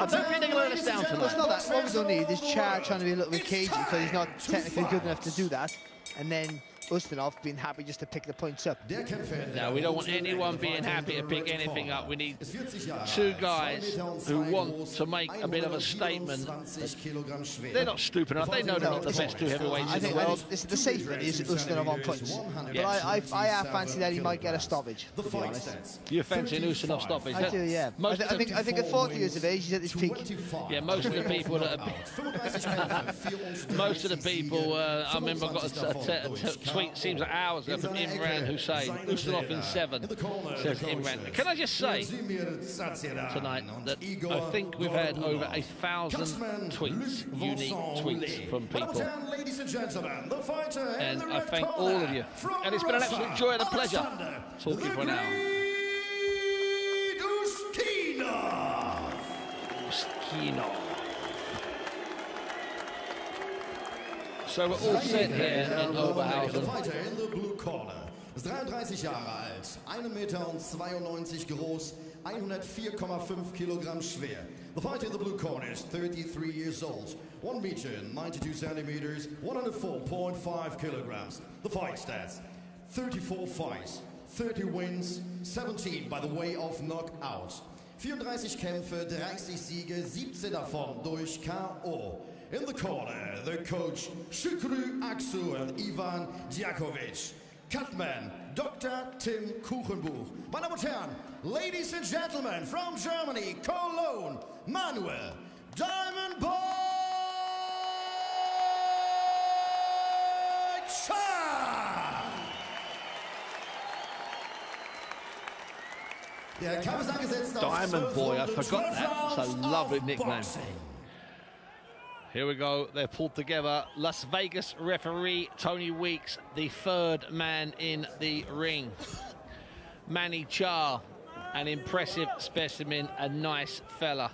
I don't think they're going to let us down tonight. It's not that. What we don't need is Charr trying to be a little bit cagey because he's not technically good enough to do that. And then Ustinov being happy just to pick the points up. No, we don't want anyone being happy to pick anything up. We need two guys who want to make a bit of a statement. They're not stupid enough. They know they're not the best two heavyweights in the world. The safe bet is Ustinov on points. But I fancy that he might get a stoppage, to be honest. You fancy an Ustinov stoppage? I do, yeah. I think at 40 years of age, he's at his peak. Yeah, most of the people that most of the people, I remember I got a tweet, seems like hours ago, from Imran Hussein, Ustinov in 7, says Imran. Can I just say tonight that I think we've had over 1,000 tweets, unique tweets from people. And I thank all of you. And it's been an absolute joy and a pleasure talking for an hour. Ustinov. So we're all set here in Oberhausen. The fighter in the blue corner ist 33 Jahre alt, 1,92 Meter groß, 104,5 Kilogramm schwer. The fighter in the blue corner is 33 years old, 1 meter 92 centimeters, 104.5 kilograms. The fight stats: 34 fights, 30 wins, 17 by the way of knockout. 34 Kämpfe, 30 Siege, 17 davon durch K.O. In the corner, the coach Shukru Aksu and Ivan Djakovic. Cutman, Dr. Tim Kuchenbuch. Meine Damen und Herren, ladies and gentlemen, from Germany, Cologne, Manuel, Diamond Boy Charr. Der Kampf ist angesetzt auf Diamond Boy, I forgot that. It's a lovely nickname. Here we go, they're pulled together. Las Vegas referee Tony Weeks, the third man in the ring. Manny Charr, an impressive specimen, a nice fella.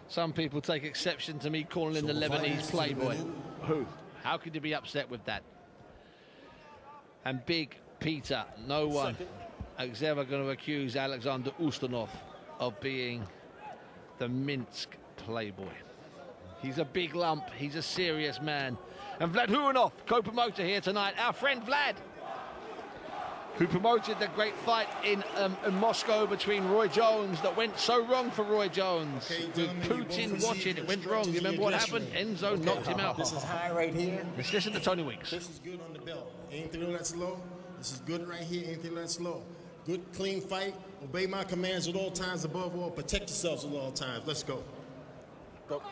Some people take exception to me calling him the Lebanese playboy. Who? How could you be upset with that? And Big Peter, no one is ever going to accuse Alexander Ustinov of being the Minsk playboy. He's a big lump, he's a serious man. And Vlad Huanov, co-promoter here tonight, our friend Vlad, who promoted the great fight in Moscow between Roy Jones that went so wrong for Roy Jones. With Putin watching, it went wrong. You remember what happened? Enzo knocked him out. This is high right here. Let's listen to Tony Weeks. This is good on the belt. Anything that's low, this is good right here. Anything that's low. Good, clean fight. Obey my commands at all times. Above all, protect yourselves at all times. Let's go. Go.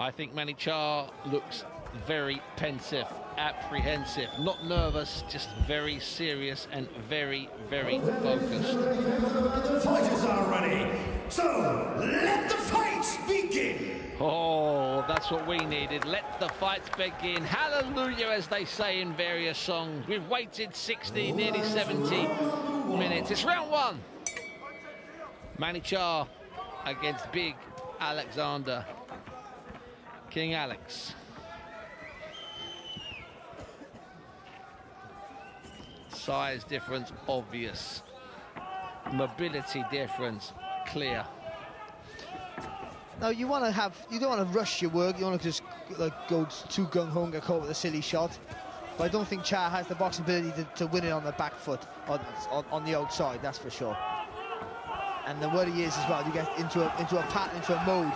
I think Manny Charr looks very pensive, apprehensive, not nervous, just very serious and very, very focused. The fighters are ready, so let the fights begin. Oh, that's what we needed. Let the fights begin. Hallelujah, as they say in various songs. We've waited 60, nearly 70 minutes. It's round one. Manny Charr against Big Alexander. King Alex. Size difference, obvious. Mobility difference, clear. Now you want to you don't want to rush your work. You want to just like go too gung ho and get caught with a silly shot. But I don't think Charr has the boxing ability to win it on the back foot, on the outside. That's for sure. And then what he is as well, you get into a pattern, into a mode,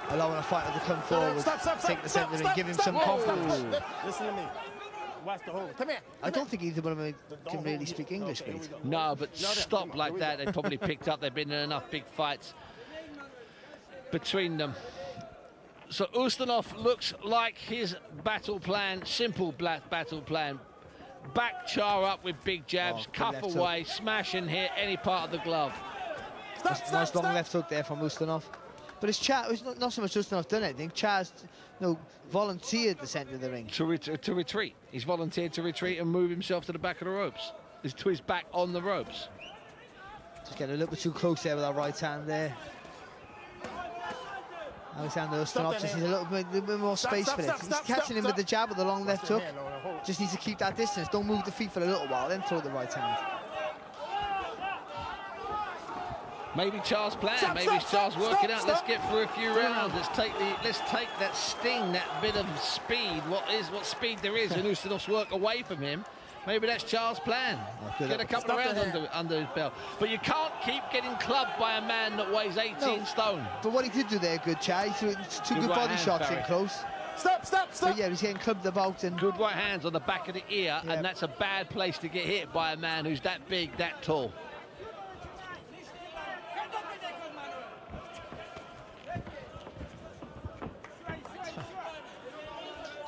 allowing a fighter to come forward, take the centre and give him some confidence. Listen to me. Watch the hold. Come here. I don't think either one of them can really speak English, mate. No, but stop like that. They probably picked up. They've been in enough big fights between them. So Ustinov looks like his battle plan, simple battle plan. Back Charr up with big jabs, cuff away, smash and hit any part of the glove. Nice long left hook there from Ustinov. But it's Charr, it's not so much Ustinov done anything. Charr's volunteered the centre of the ring. To retreat. He's volunteered to retreat and move himself to the back of the ropes. He's to his back on the ropes. Just getting a little bit too close there with that right hand there. Alexander Ustinov just needs a little bit more space for it. He's catching him with the jab with the long left hook. Just needs to keep that distance. Don't move the feet for a little while, then throw the right hand. Maybe Char's plan. Maybe Char's working out. Let's get through a few rounds. Let's take that sting, that bit of speed. What speed there is in Ustinov's work away from him. Maybe that's Char's plan. Get a couple of rounds under his belt. But you can't keep getting clubbed by a man that weighs 18 stone. But what he did do there, good Charr. He threw two good body shots in close. Stop. But yeah, he's getting clubbed about. And good right hands on the back of the ear, and that's a bad place to get hit by a man who's that big, that tall.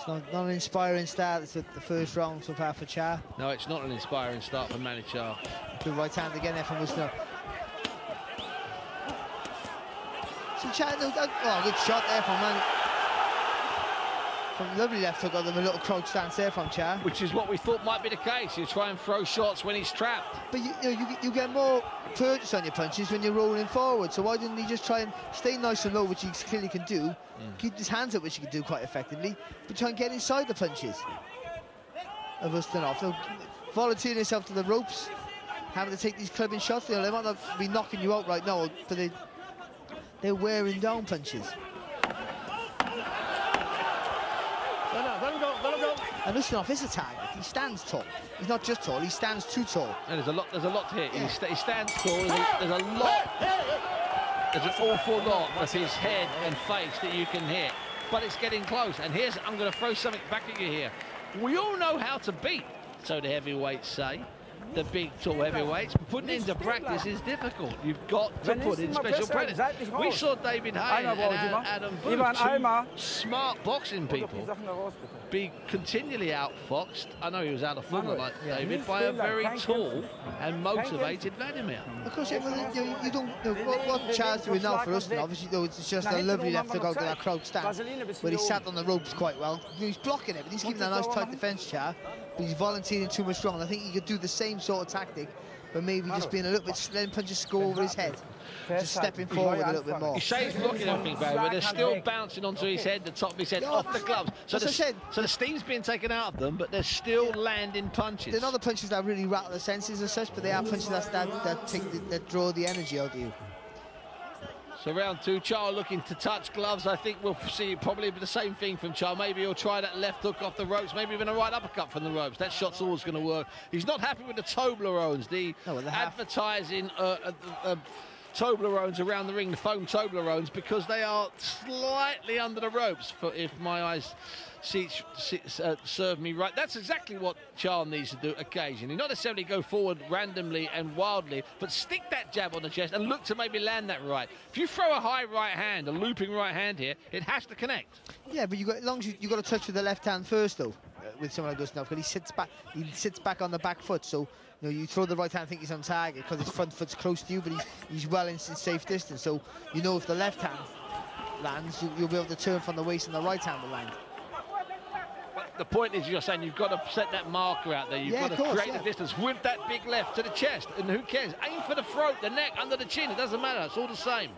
Not an inspiring start. It's the first round so far for Charr. No, it's not an inspiring start for Manny Charr. Good right hand again there from Ustinov. So Charr, oh, good shot there from Manny. From lovely left hook, got them a little crouch stance there from Charr. Which is what we thought might be the case. You try and throw shots when he's trapped. But you get more purchase on your punches when you're rolling forward. So why didn't he just try and stay nice and low, which he clearly can do, keep his hands up, which he can do quite effectively, but try and get inside the punches of Ustinov. So volunteering himself to the ropes, having to take these clubbing shots. They might not be knocking you out right now, but they're wearing down punches. Let him go. And Ustinov is a target. He stands tall. He's not just tall, he stands too tall. And there's a lot to hit. Yeah. He stands tall. There's a lot. There's an awful lot of his head and face that you can hit. But it's getting close. And I'm going to throw something back at you here. We all know how to beat, so the heavyweights say. The big, tall heavyweights. Putting it into practice is difficult. You've got to put in special practice. We saw David Hay and Adam Booth, two smart boxing people, be continually outfoxed. I know he was out of form like David, by a very tall and motivated Vladimir. Of course, you don't. What Char's doing now for us, obviously, though, it's just a lovely left to go to that crouch stance, where he sat on the ropes quite well. He's blocking it, but he's keeping a nice tight defence, Charr. But he's volunteering too much strong. I think he could do the same sort of tactic, but maybe just being a little bit, letting punches go over his head, just stepping forward a little bit more. He says he's blocking everything, Barry, but they're still bouncing onto his head, the top of his head, off the gloves. So the steam's being taken out of them, but they're still landing punches. They're not the punches that really rattle the senses as such, but they are punches that draw the energy out of you. So round two, Charr looking to touch gloves. I think we'll see probably the same thing from Charr. Maybe he'll try that left hook off the ropes, maybe even a right uppercut from the ropes. That shot's always going to work. He's not happy with the Toblerones, the advertising Toblerones around the ring, the foam Toblerones, because they are slightly under the ropes, if my eyes serve me right. That's exactly what Charr needs to do occasionally. Not necessarily go forward randomly and wildly, but stick that jab on the chest and look to maybe land that right. If you throw a high right hand, a looping right hand here, it has to connect. Yeah, but as long as you got to touch with the left hand first, though, with someone like Ustinov, because he sits back on the back foot, so you throw the right hand, think he's on target because his front foot's close to you, but he's well in safe distance. So if the left hand lands, you'll be able to turn from the waist and the right hand will land. The point is, you're saying you've got to set that marker out there. You've got to create the distance with that big left to the chest. And who cares? Aim for the throat, the neck, under the chin. It doesn't matter. It's all the same.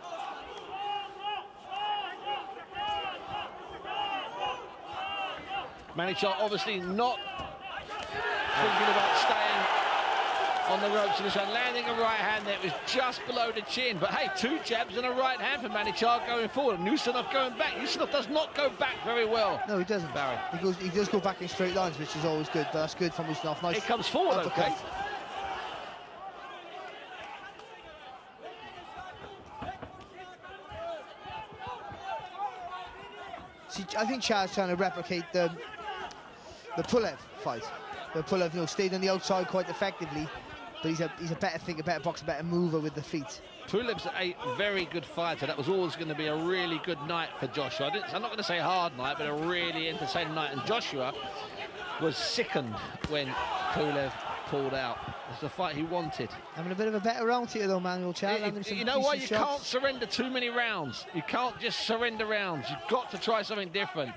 Manny Charr obviously not thinking about staying on the ropes in this one. Landing a right hand there, it was just below the chin. But hey, two jabs and a right hand for Manny Charr going forward. And Ustinov going back. Ustinov does not go back very well. No, he doesn't, Barry. He does go back in straight lines, which is always good. But that's good from Ustinov. Nice. It comes forward, okay. See, I think Char's trying to replicate the Pulev fight. The Pulev, stayed on the outside quite effectively, but he's a better thinker, better boxer, better mover with the feet. Pulev's a very good fighter. That was always going to be a really good night for Joshua. I'm not going to say a hard night, but a really entertaining night. And Joshua was sickened when Pulev pulled out. It's the fight he wanted. Having a bit of a better round here, though, Manuel. You know what? You can't surrender too many rounds. You can't just surrender rounds. You've got to try something different.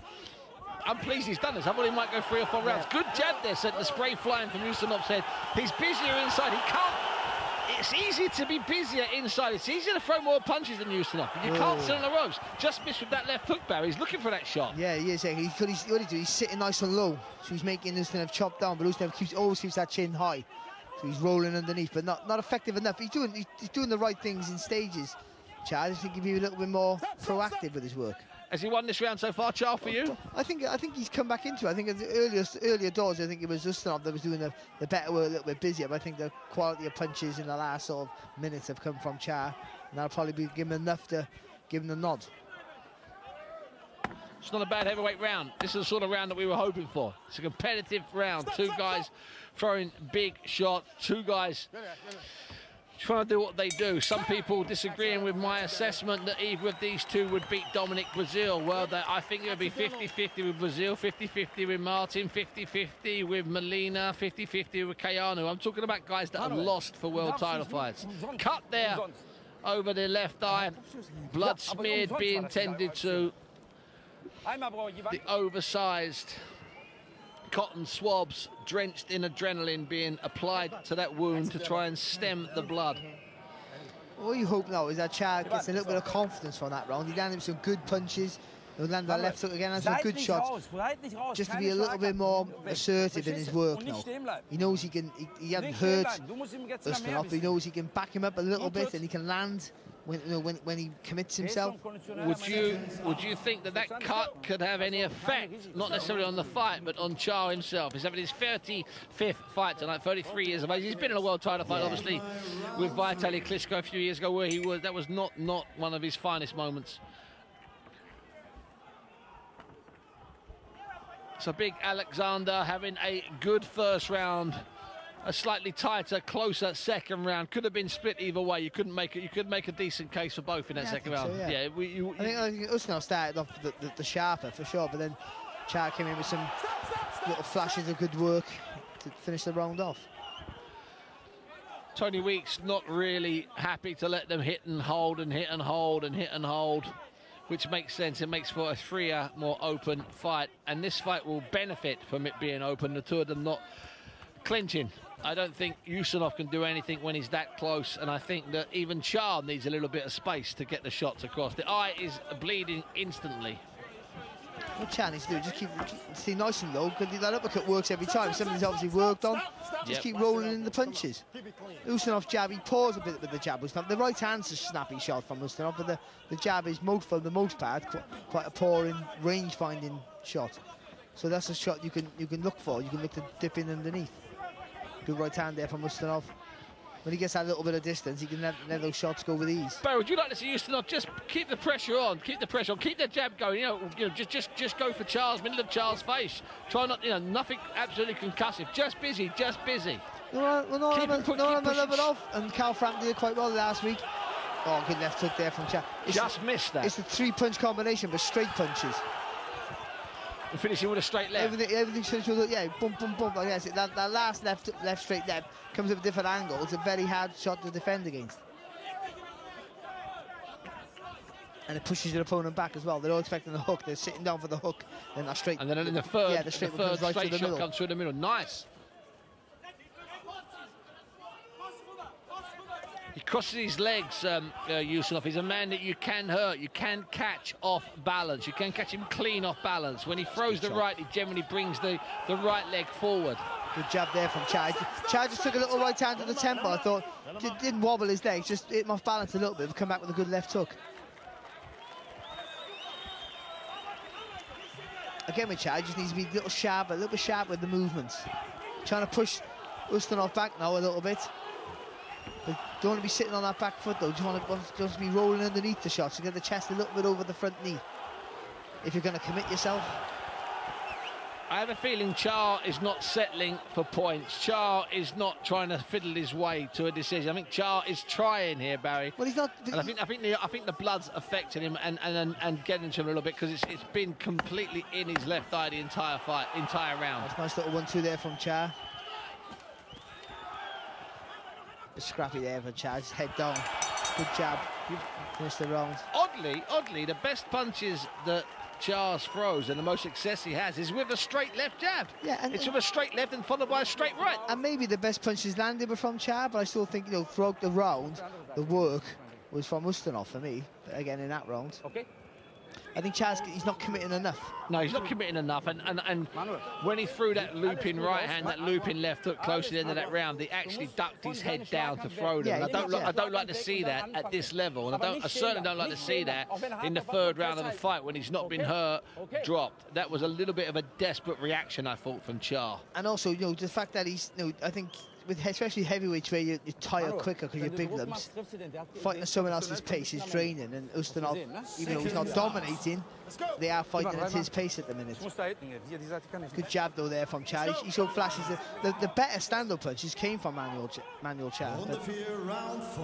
I'm pleased he's done this. I thought he might go 3 or 4 rounds. Good jab there, sent the spray flying from Ustinov's head. He's busier inside. He can't. It's easy to be busier inside. It's easier to throw more punches than Ustinov. You can't sit on the ropes. Just missed with that left hook, Barry. He's looking for that shot. Yeah, he is. What he do? He's sitting nice and low, so he's making Ustinov chop down. But Ustinov always keeps that chin high. he's rolling underneath, but not effective enough. He's doing the right things in stages, Charr. I just think he'd be a little bit more proactive with his work. Has he won this round so far, Charr, for you? I think he's come back into it. I think in the earlier doors, I think it was Ustinov that was doing the better work, a little bit busier. But I think the quality of punches in the last sort of minutes have come from Charr, and that'll probably be give him enough to give him the nod. It's not a bad heavyweight round. This is the sort of round that we were hoping for. It's a competitive round. Two guys throwing big shots. Two guys trying to do what they do. Some people disagreeing with my assessment that either of these two would beat Dominic Brazil. Well, I think it would be 50-50 with Brazil, 50-50 with Martin, 50-50 with Molina, 50-50 with Cayano. I'm talking about guys that have lost for world title fights. Cut there over the left eye. Blood smeared, being tended to. The oversized cotton swabs drenched in adrenaline being applied to that wound to try and stem the blood. What you hope now is that Charr gets a little bit of confidence from that round. He landed some good punches. He'll land that left hook again and some good shots. Just to be a little bit more assertive in his work now. He knows he can. He hasn't hurt Ustinov, but he knows he can back him up a little bit and he can land when he commits himself. Would you think that cut could have any effect, not necessarily on the fight, but on Charr himself? He's having his 35th fight tonight, 33 years of age. He's been in a world title fight, obviously, with Vitaly Klitschko a few years ago, where that was not one of his finest moments. So big Alexander having a good first round. A slightly tighter, closer second round. Could have been split either way. You couldn't make it. You could make a decent case for both in that second round. So, yeah. I think Ustinov started off the sharper for sure, but then Charr came in with some little flashes of good work to finish the round off. Tony Weeks not really happy to let them hit and hold and hit and hold and hit and hold, which makes sense. It makes for a freer, more open fight, and this fight will benefit from it being open. The two of them not clinching. I don't think Ustinov can do anything when he's that close, and I think that even Charr needs a little bit of space to get the shots across. The eye is bleeding instantly. What Charr needs to do, just keep stay nice and low, because that uppercut works every time. Something's obviously worked on. Just keep rolling in the punches. Ustinov's jab, he paused a bit with the jab. The right hand's a snappy shot from Ustinov, but the jab is, for the most part, quite a poor range-finding shot. So that's a shot you can look for. You can look to dip in underneath. Good right hand there from Ustinov. When he gets that little bit of distance, he can let those shots go with ease. Barry, would you like to see Ustinov just keep the pressure on, keep the jab going? Just go for Charr's middle of Charr's face. Try not, nothing absolutely concussive. Just busy. No, I'm level off, and Carl Frank did it quite well last week. Oh, good left hook there from Charr. Just missed that. It's a three-punch combination, but straight punches. And finishing with a straight left. Everything's finished with boom, boom, boom. Like that last left, straight left comes at a different angle. It's a very hard shot to defend against. And it pushes your opponent back as well. They're all expecting the hook. They're sitting down for the hook. Then that straight. And then in the third, the straight shot comes through the middle. Nice. He crosses his legs, Ustinov. He's a man that you can hurt. You can catch off balance. You can catch him clean off balance. When he throws the right, he generally brings the right leg forward. Good jab there from Charr. Charr just took a little right hand to the temple. I thought, didn't wobble his legs, just hit him off balance a little bit. Come back with a good left hook. Again with Charr, just needs to be a little bit sharper with the movements. Trying to push Ustinov back now a little bit. But don't want to be sitting on that back foot though. Just want to be rolling underneath the shots. You get the chest a little bit over the front knee. If you're going to commit yourself. I have a feeling Charr is not settling for points. Charr is not trying to fiddle his way to a decision. I think Charr is trying here, Barry. Well, he's not. And I think the blood's affecting him and getting to him a little bit, because it's been completely in his left eye the entire round. That's a nice little 1-2 there from Charr. Scrappy there for Charr, just head down. Good jab. Finish the round. Oddly, the best punches that Charr throws and the most success he has is with a straight left jab. Yeah, it's with a straight left and followed by a straight right. And maybe the best punches landed were from Charr, but I still think, throughout the round, the work was from Ustinov for me. Again, in that round. Okay. I think Charr's, he's not committing enough. No, he's not committing enough. And when he threw that looping right hand, that looping left hook close to the end of that round, he actually ducked his head down to throw them. Yeah, I don't like to see that at this level. And I certainly don't like to see that in the third round of a fight when he's not been hurt, dropped. That was a little bit of a desperate reaction, I thought, from Charr. And also, you know, the fact that he's, you know, I think, with especially heavyweights where you tire quicker because you're big limbs, fighting at someone else's pace is draining, and Ustinov, even though he's not dominating, they are fighting at his pace at the minute. Good jab though there from Charr. He showed flashes. The better stand-up punches came from manuel Charr.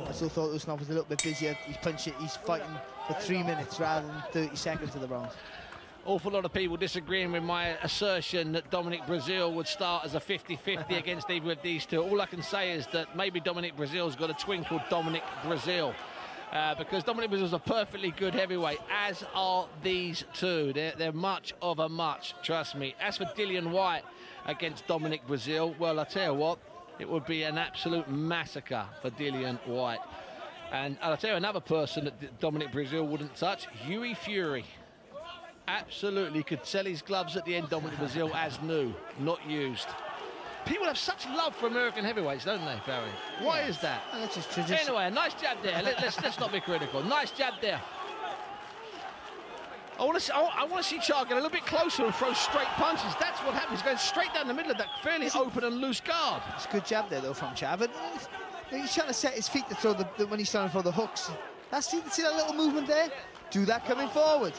I still thought Ustinov was a little bit busier. He's fighting for 3 minutes rather than 30 seconds of the round. Awful lot of people disagreeing with my assertion that Dominic Brazil would start as a 50-50 against either of these two. All I can say is that maybe Dominic Brazil's got a twin called Dominic Brazil, because Dominic Brazil's a perfectly good heavyweight, as are these two. They're much of a much, trust me. As for Dillian Whyte against Dominic Brazil, well, I tell you what, it would be an absolute massacre for Dillian Whyte. And I'll tell you another person that Dominic Brazil wouldn't touch, Hughie Fury. Absolutely could sell his gloves at the end, Dominic Brazil, as new, not used. People have such love for American heavyweights, don't they, Barry? Why is that? Oh, that's just tradition. Anyway, a nice jab there. Let's not be critical. Nice jab there. I want to see Charr get a little bit closer and throw straight punches. That's what happens. He's going straight down the middle of that fairly open and loose guard. It's a good jab there, though, from Charr. But he's trying to set his feet to throw when he's trying to throw the hooks. See that little movement there? Do that coming forward.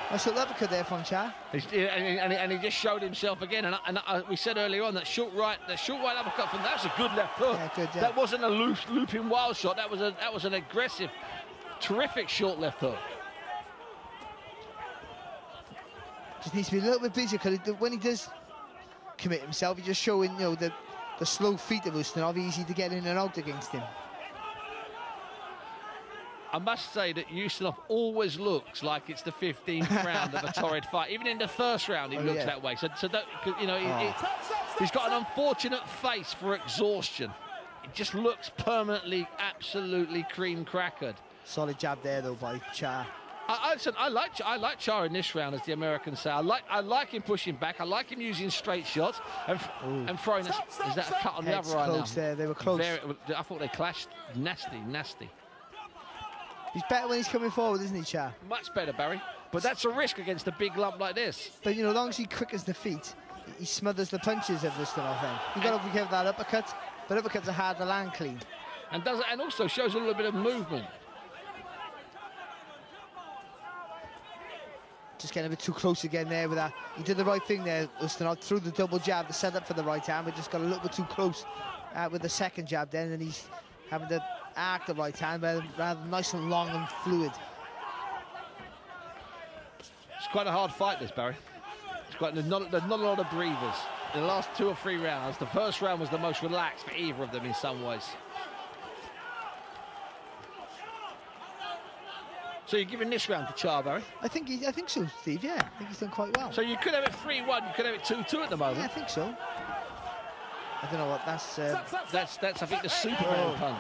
Nice little uppercut there from Charr. And he just showed himself again. And we said earlier on that short right uppercut from that's a good left hook. Yeah, good, yeah. That wasn't a looping wild shot. That was an aggressive, terrific short left hook. Just needs to be a little bit busier because when he does commit himself, he's just showing, you know, the slow feet of Ustinov, easy to get in and out against him. I must say that Ustinov always looks like it's the 15th round of a torrid fight. Even in the first round, he looks that way. So don't, you know, he's got an unfortunate face for exhaustion. It just looks permanently, absolutely cream crackered. Solid jab there, though, by Charr. I like Charr in this round, as the Americans say. I like him pushing back. I like him using straight shots and throwing. Is that a cut on the other eye now? There, they were close. I thought they clashed. Nasty. He's better when he's coming forward, isn't he, Charr? Much better, Barry. But that's a risk against a big lump like this. But, you know, as long as he quickens the feet, he smothers the punches of Ustinov then. You've got to be careful of that uppercut. But uppercuts are hard to land clean. And also shows a little bit of movement. Just getting a bit too close again there with that. He did the right thing there, Ustinov, threw the double jab, the setup for the right hand, but just got a little bit too close with the second jab then, and he's having to arc the right hand rather nice and long and fluid. It's quite a hard fight, this, Barry. There's not a lot of breathers. In the last 2 or 3 rounds, the first round was the most relaxed for either of them in some ways. So you're giving this round to Charr, Barry? I think so, Steve, yeah. I think he's done quite well. So you could have it 3-1, you could have it 2-2 at the moment. Yeah, I think so. I don't know what that's... That's I think, the Superman punch.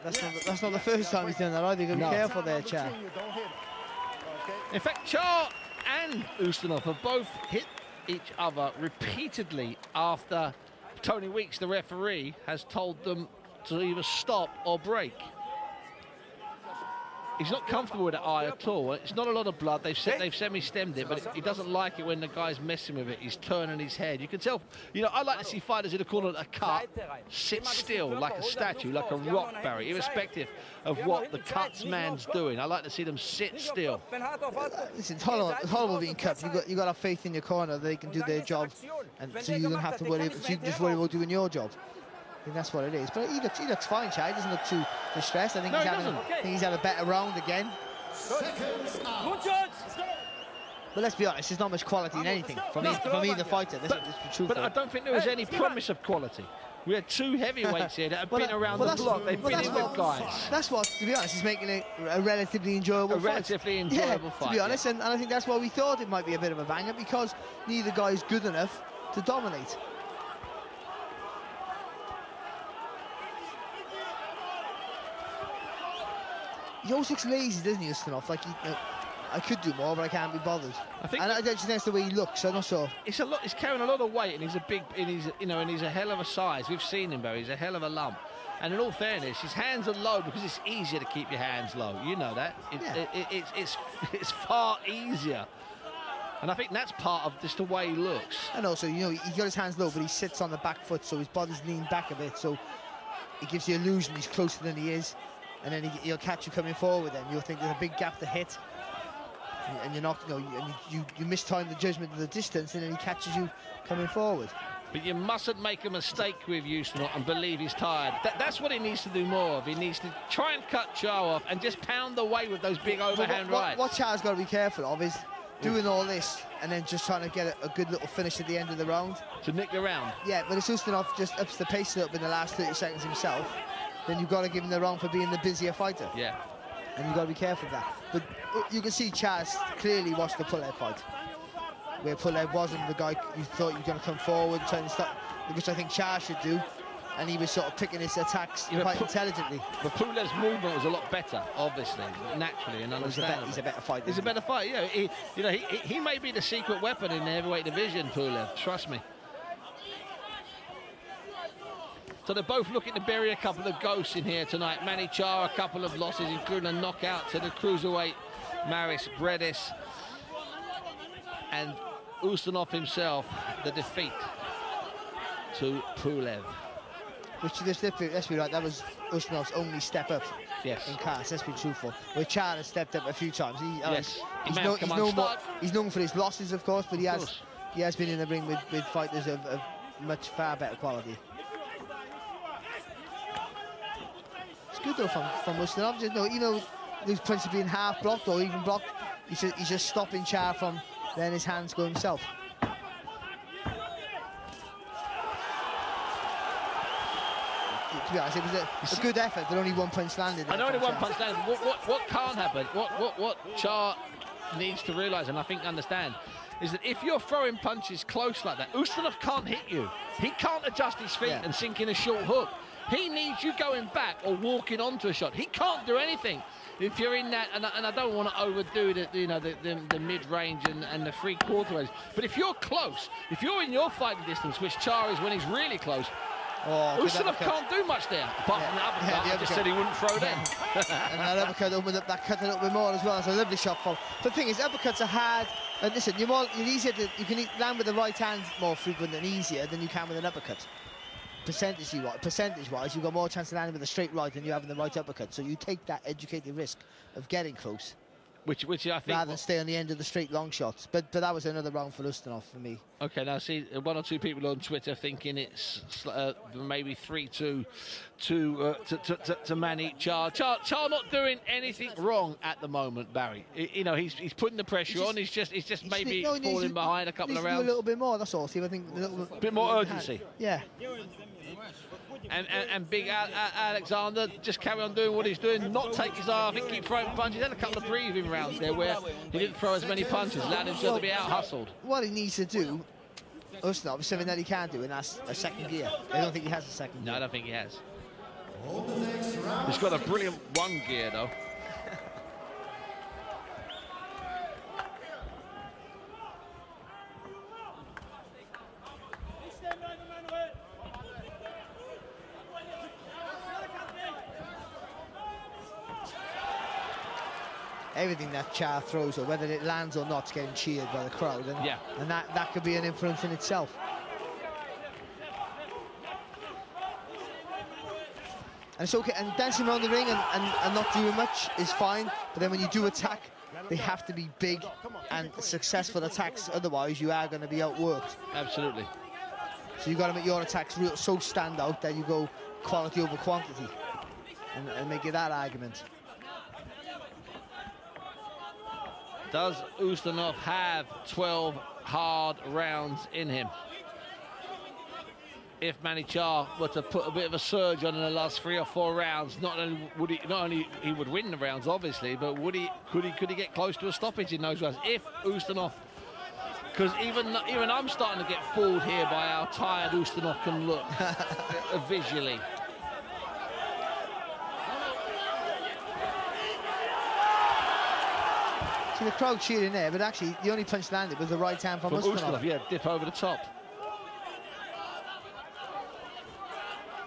That's not the first time he's done that either. You've got to be careful there, Charr. In fact, Charr and Ustinov have both hit each other repeatedly after Tony Weeks, the referee, has told them to either stop or break. He's not comfortable with that eye at all. It's not a lot of blood. They've semi-stemmed it, but he doesn't like it when the guy's messing with it. He's turning his head. You can tell, you know, I like to see fighters in the corner that are cut sit still like a statue, like a rock, Barry, irrespective of what the cuts man's doing. I like to see them sit still. Listen, it's horrible being cut. You've got to have faith in your corner that they can do their job, and so you don't have to worry. So you can just worry about doing your job. I think that's what it is. But he looks fine, Charr. He doesn't look too distressed. I think he's had a better round again. But let's be honest, there's not much quality in anything from either fighter. But I don't think there was any promise of quality. We had 2 heavyweights here that have been around the block. They've been in with guys. That's what, to be honest, is making it a relatively enjoyable fight. Fight, to be honest, and I think that's why we thought it might be a bit of a banger, because neither guy is good enough to dominate. He always looks lazy, doesn't he, Ustinov? Like I could do more, but I can't be bothered. I think, and I just think that's the way he looks. I'm not sure. It's a lot. He's carrying a lot of weight, and he's a big, and he's, you know, and he's a hell of a size. We've seen him, Barry. He's a hell of a lump. And in all fairness, his hands are low because it's easier to keep your hands low. You know that. It's far easier. And I think that's part of just the way he looks. And also, you know, he got his hands low, but he sits on the back foot, so his body's leaned back a bit, so it gives the illusion he's closer than he is. And then he'll catch you coming forward. Then you'll think there's a big gap to hit, and you're not, you know, and you mistime the judgment of the distance, and then he catches you coming forward. But you mustn't make a mistake with Ustinov and believe he's tired. That's what he needs to do more of. He needs to try and cut Charr off and just pound away with those big overhand rights. What Charr's got to be careful of is doing all this and then just trying to get a good little finish at the end of the round. To nick the round. Yeah, but if Ustinov just ups the pace up in the last 30 seconds himself, then you've got to give him the round for being the busier fighter. Yeah. And you've got to be careful of that. But you can see Charr's clearly watched the Pulev fight, where Pulev wasn't the guy you thought you were going to come forward trying to stop, which I think Charr should do, and he was sort of picking his attacks quite intelligently. But Pulev's movement was a lot better, obviously, naturally and understandably. He's a better fighter. He's a better fighter. Yeah, he may be the secret weapon in the heavyweight division, Pulev. Trust me. So they're both looking to bury a couple of ghosts in here tonight. Manny Charr, a couple of losses, including a knockout to the cruiserweight Maris Bredis. And Ustinov himself, the defeat to Pulev. Which, let's be right, that was Ustinov's only step up in class, let's be truthful. Where Charr has stepped up a few times. He's known for his losses, of course, but he has been in the ring with fighters of much far better quality. It's good though from Ustinov. You know, these punches being half blocked or even blocked, he's just stopping Charr from letting his hands go himself. To be honest, it was a good effort, but only one punch landed. I know only one punch landed. What can't happen, what Charr needs to realise, and I think understand, is that if you're throwing punches close like that, Ustinov can't hit you. He can't adjust his feet and sink in a short hook. He needs you going back or walking onto a shot. He can't do anything if you're in that, and I don't want to overdo the mid-range and the three-quarter range. But if you're close, if you're in your fighting distance, which Charr is when he's really close, Ustinov can't do much there, apart from the uppercut. I just said he wouldn't throw them. And that uppercut opened up that cut a little bit more as well. It's a lovely shot from. But the thing is, uppercuts are hard. And listen, you can land with the right hand more frequent and easier than you can with an uppercut. Percentage-wise, you've got more chance of landing with a straight right than you have in the right uppercut. So you take that educated risk of getting close. Which I think... rather than stay on the end of the straight long shots. But that was another round for Ustinov for me. OK, now see, one or two people on Twitter thinking it's maybe 3-2 to Manny Charr. Charr not doing anything wrong at the moment, Barry. You know, he's putting the pressure on. He's just maybe falling behind a couple of rounds. A little bit more, that's all, Steve. I think a little bit more urgency. Yeah. And big Alexander just carry on doing what he's doing, not take his eye off it, keep throwing punches. He had a couple of breathing rounds there where he didn't throw as many punches, allowed himself to be out-hustled. What he needs to do, Ustinov, is something that he can do, and that's a second gear. I don't think he has a second gear. No, I don't think he has. He's got a brilliant one gear, though. Everything that Charr throws, or whether it lands or not, is getting cheered by the crowd, and that could be an influence in itself. And it's okay, and dancing around the ring and not doing much is fine, but then when you do attack, they have to be big and successful attacks, otherwise you are going to be outworked. Absolutely. So you've got to make your attacks so stand out that you go quality over quantity and make it that argument. Does Ustinov have 12 hard rounds in him? If Manny Charr were to put a bit of a surge on in the last 3 or 4 rounds, not only he would win the rounds, obviously, but could he get close to a stoppage in those rounds? If Ustinov, because even I'm starting to get fooled here by how tired Ustinov can look visually. See the crowd cheering there, but actually the only punch landed was the right hand from Ustinov. Yeah, dip over the top.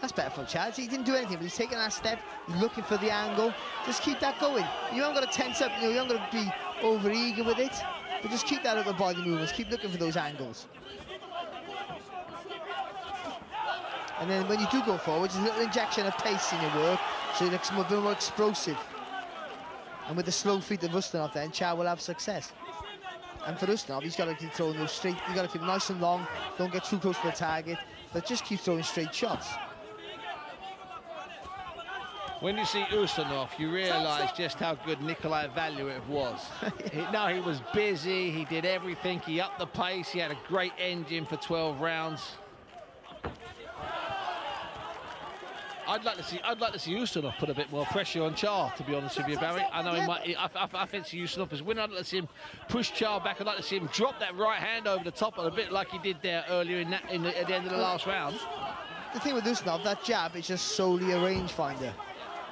That's better for Charr. He didn't do anything, but he's taking that step. He's looking for the angle. Just keep that going. You haven't got to tense up. You haven't got to be over eager with it. But just keep that upper body movements. Keep looking for those angles. And then when you do go forward, just a little injection of pace in your work, so it looks a bit more explosive. And with the slow feet of Ustinov, then Charr will have success. And for Ustinov, he's got to keep throwing those straight. You've got to keep it nice and long. Don't get too close to the target, but just keep throwing straight shots. When you see Ustinov, you realise just how good Nikolai Valuev was. He was busy. He did everything. He upped the pace. He had a great engine for 12 rounds. I'd like to see Ustinov put a bit more pressure on Charr, to be honest with you, Barry. I know he might. I fancy Ustinov as winner. I'd like to see him push Charr back. I'd like to see him drop that right hand over the top a bit like he did there earlier at the end of the last round. The thing with Ustinov, that jab is just solely a rangefinder.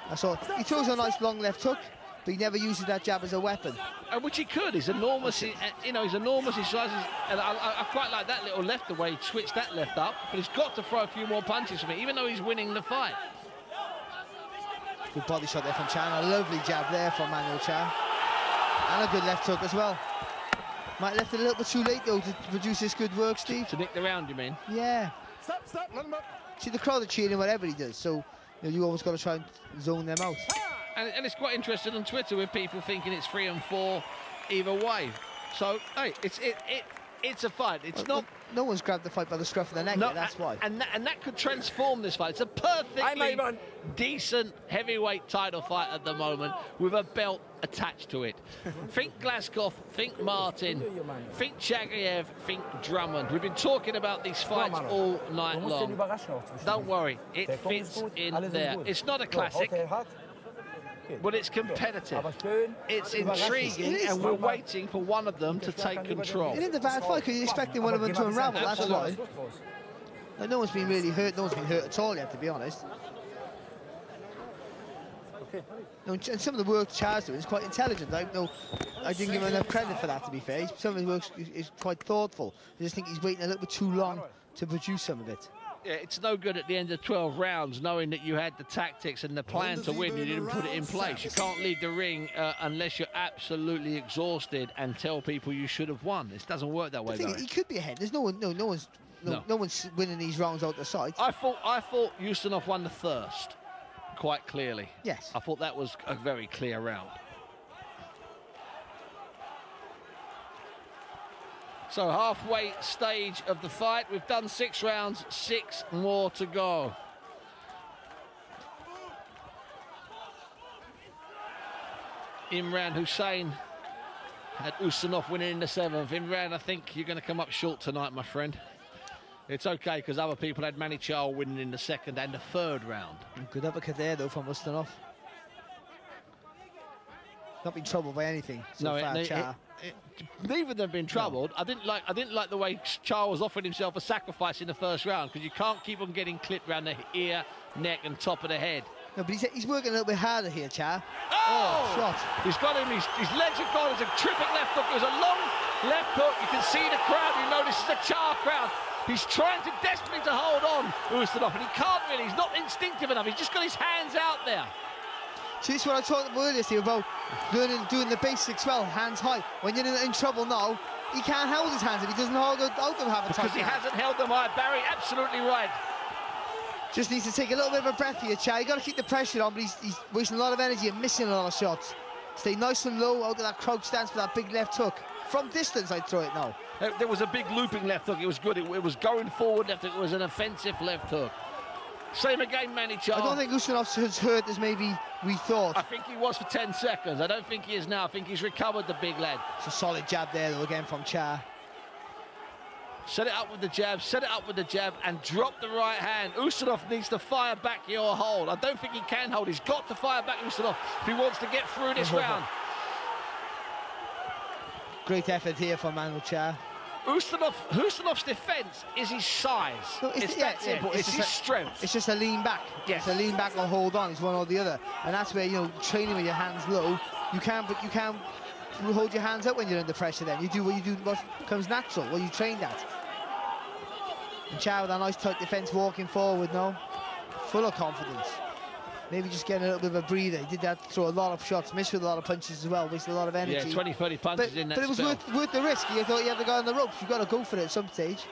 That's all. He throws a nice long left hook, but he never uses that jab as a weapon. Which he could. He's enormous. He's enormous. He slices, and I quite like that little left, the way he switched that left up. But he's got to throw a few more punches for me, even though he's winning the fight. Good body shot there from Charr. A lovely jab there from Manuel Charr, and a good left hook as well. Might left it a little bit too late though to produce this good work, Steve. To nick the round, you mean? Yeah. Stop, let him up. See, the crowd are cheering whatever he does, so you always got to try and zone them out. And it's quite interesting on Twitter with people thinking it's 3 and 4 either way. So hey, it's a fight. It's not. No one's grabbed the fight by the scruff of the neck. No, that's why. And that could transform this fight. It's a perfectly decent heavyweight title fight at the moment with a belt attached to it. Think Glaskov, think Martin, think Chagayev, think Drummond. We've been talking about these fights all night long. Don't worry, it fits in there. It's not a classic, but it's competitive. It's intriguing, and we're waiting for one of them to take control. It isn't a bad fight because you're expecting one of them to unravel. That's why. Like, no one's been really hurt. No one's been hurt at all yet, to be honest. No, and some of the work Charr's doing is quite intelligent. I didn't give him enough credit for that, to be fair. Some of his work is quite thoughtful. I just think he's waiting a little bit too long to produce some of it. Yeah, it's no good at the end of 12 rounds knowing that you had the tactics and the plan to win. You didn't put it in place. You can't leave the ring unless you're absolutely exhausted and tell people you should have won. It doesn't work that way. He could be ahead. There's no one's winning these rounds out the sight. I thought Ustinov won the first quite clearly. Yes. I thought that was a very clear round. So halfway stage of the fight, we've done 6 rounds, 6 more to go. Imran Hussein had Ustinov winning in the 7th. Imran, I think you're going to come up short tonight, my friend. It's okay, because other people had Manny Charr winning in the 2nd and the 3rd round. Good uppercut there, though, from Ustinov. Not been troubled by anything so far, Charr. Neither of them been troubled. No. I didn't like the way Charr was offering himself a sacrifice in the 1st round, because you can't keep on getting clipped around the ear, neck, and top of the head. No, but he's working a little bit harder here, Charr. Oh, shot! He's got him. His legs are gone. It's a terrific left hook. It was a long left hook. You can see the crowd. You know this is a Charr crowd. He's trying to desperately to hold on, Ustinov, and he can't really. He's not instinctive enough. He's just got his hands out there. See, this is what I talked earlier, Steve, about doing the basics well, hands high. When you're in trouble now, he can't hold his hands if he doesn't hold them half the time. Because he hasn't held them high. Barry, absolutely right. Just needs to take a little bit of a breath here, Charr. You got to keep the pressure on, but he's wasting a lot of energy and missing a lot of shots. Stay nice and low out of that crouch stance with that big left hook. From distance, I'd throw it now. There was a big looping left hook. It was good. It was going forward left hook. It was an offensive left hook. Same again, Manny Charr. I don't think Ustinov has hurt as maybe we thought. I think he was for 10 seconds. I don't think he is now. I think he's recovered, the big lad. It's a solid jab there, though, again from Charr. Set it up with the jab, and drop the right hand. Ustinov needs to fire back your hold. I don't think he can hold. He's got to fire back Ustinov if he wants to get through this round. Great effort here from Manuel Charr. Ustinov's defence is his size. No, it's that simple. It's his strength. It's just a lean back. Yes. It's a lean back or hold on. It's one or the other. And that's where, training with your hands low, you can't hold your hands up when you're under pressure then. You do what comes natural, what you trained at. And Charr with a nice tight defence walking forward now. Full of confidence. Maybe just getting a little bit of a breather. He did that, throw a lot of shots, missed with a lot of punches as well, wasted a lot of energy. Yeah, 20, 30 punches in that But it was worth the risk. You thought you had the guy on the ropes. You've got to go for it at some stage.